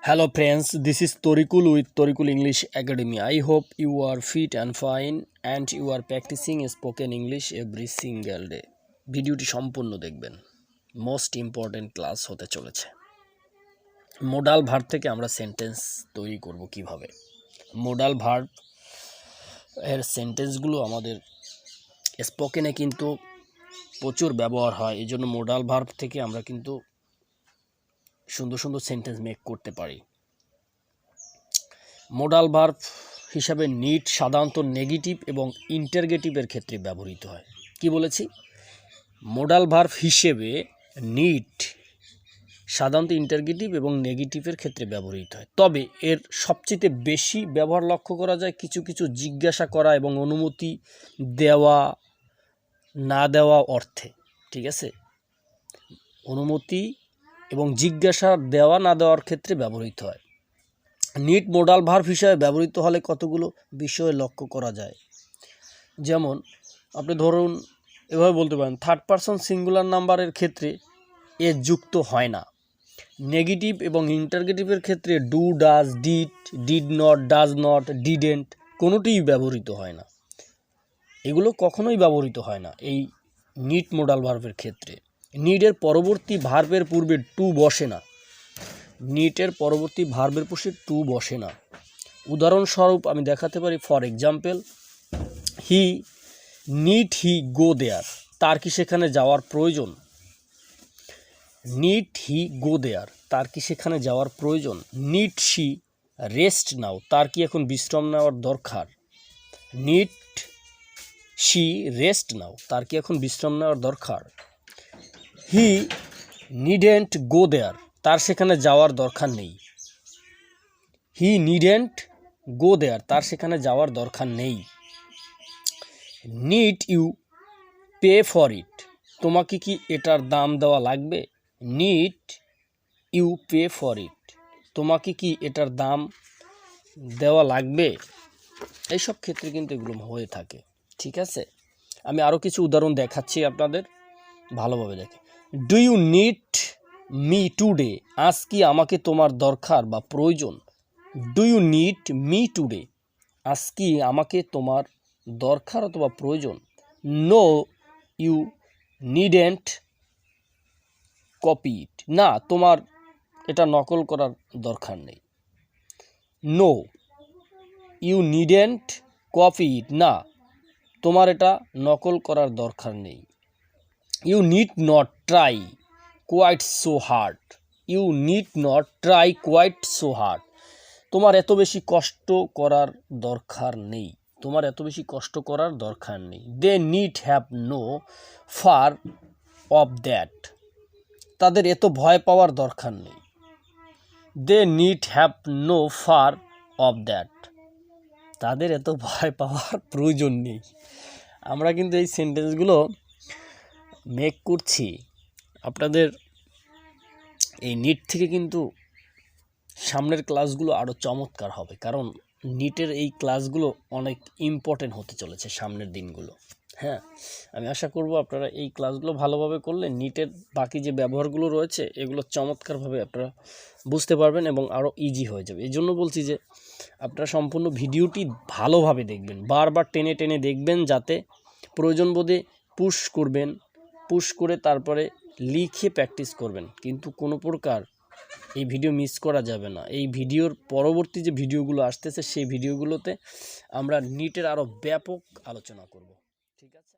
Hello friends, this is Torikul with Torikul English Academy. I hope you are fit and fine and you are practicing spoken English every single day. ভিডিওটি সম্পূর্ণ দেখবেন। Most important class হতে চলেছে। Modal verb থেকে আমরা sentence তৈরি করব কিভাবে। মোডাল ভার্ব এর সেন্টেন্সগুলো আমাদের স্পোকেনে কিন্তু প্রচুর ব্যবহার হয়। এজন্য মোডাল ভার্ব থেকে আমরা কিন্তু সুন্দর সুন্দর সেন্টেন্স মেক করতে পারি। মোডাল ভার্ব হিসাবে নিড সাধারণত নেগেটিভ এবং ইন্টারগেটিভের ক্ষেত্রে ব্যবহৃত হয়। কি বলেছি? মোডাল ভার্ব হিসেবে নিড সাধারণত ইন্টারগেটিভ এবং নেগেটিভের ক্ষেত্রে ব্যবহৃত হয়, তবে এর সবচেয়ে বেশি ব্যবহার লক্ষ্য করা যায় কিছু কিছু জিজ্ঞাসা করা এবং অনুমতি দেওয়া না দেওয়া অর্থে। ঠিক আছে, অনুমতি এবং জিজ্ঞাসা দেওয়া না দেওয়ার ক্ষেত্রে ব্যবহৃত হয়। নিড মোডাল ভার্ব হিসাবে ব্যবহৃত হলে কতগুলো বিষয়ে লক্ষ্য করা যায়। যেমন আপনি ধরুন এভাবে বলতে পারেন, থার্ড পারসন সিঙ্গুলার নাম্বারের ক্ষেত্রে এ যুক্ত হয় না। নেগেটিভ এবং ইন্টারগেটিভের ক্ষেত্রে do, does, did not, does not, didn't কোনোটিই ব্যবহৃত হয় না। এগুলো কখনোই ব্যবহৃত হয় না এই নিড মোডাল ভার্বের ক্ষেত্রে। নিডের পরবর্তী ভার্বের পূর্বে টু বসে না। নিডের পরবর্তী ভার্বের পাশে টু বসে না। উদাহরণস্বরূপ আমি দেখাতে পারি, ফর এক্সাম্পল, হি গো দেয়ার, তার কি সেখানে যাওয়ার প্রয়োজন। নিড হি গো দেয়ার, তার কি সেখানে যাওয়ার প্রয়োজন। নিড শি রেস্ট নাও, তার কি এখন বিশ্রাম নেওয়ার দরকার। নিড শি রেস্ট নাও, তার কি এখন বিশ্রাম নেওয়ার দরকার। হি নিডেন্ট গো দেয়ার, তার সেখানে যাওয়ার দরকার নেই। হি নিডেন্ট গো দেয়ার, তার সেখানে যাওয়ার দরকার নেই। Need you pay for it, তোমাকে কি এটার দাম দেওয়া লাগবে। Need you pay for it, তোমাকে কি এটার দাম দেওয়া লাগবে। এইসব ক্ষেত্রে কিন্তু এগুলো হয়ে থাকে। ঠিক আছে, আমি আরও কিছু উদাহরণ দেখাচ্ছি আপনাদের, ভালোভাবে দেখে। Do you need me today, আজ কি আমাকে তোমার দরকার বা প্রয়োজন। Do you need me today, আজ কি আমাকে তোমার দরকার অথবা প্রয়োজন। No you needn't copy it, না তোমার এটা নকল করার দরকার নেই। No you needn't copy it, না তোমার এটা নকল করার দরকার নেই। You need not try quite so hard, you need not try quite so hard, তোমার এত বেশি কষ্ট করার দরকার নেই। তোমার এত বেশি কষ্ট করার দরকার নেই। They need have no fear of that, তাদের এত ভয় পাওয়ার দরকার নেই। They need have no fear of that, তাদের এত ভয় পাওয়ার প্রয়োজন নেই। আমরা কিন্তু এই সেন্টেন্সগুলো মেক করছি আপনাদের এই নিট থেকে, কিন্তু সামনের ক্লাসগুলো আরও চমৎকার হবে, কারণ নিটের এই ক্লাসগুলো অনেক ইম্পর্টেন্ট হতে চলেছে সামনের দিনগুলো। হ্যাঁ, আমি আশা করব আপনারা এই ক্লাসগুলো ভালোভাবে করলে নিটের বাকি যে ব্যবহারগুলো রয়েছে এগুলো চমৎকারভাবে আপনারা বুঝতে পারবেন এবং আরও ইজি হয়ে যাবে। এই জন্য বলছি যে আপনারা সম্পূর্ণ ভিডিওটি ভালোভাবে দেখবেন, বারবার টেনে টেনে দেখবেন, যাতে প্রয়োজন বোধে পুশ করবেন, পুশ করে তারপরে লিখে প্র্যাকটিস করবেন। কিন্তু কোনো প্রকার এই ভিডিও মিস করা যাবে না। এই ভিডিওর পরবর্তী যে ভিডিওগুলো আসতেছে সেই ভিডিওগুলোতে আমরা নিটের আরও ব্যাপক আলোচনা করব। ঠিক আছে।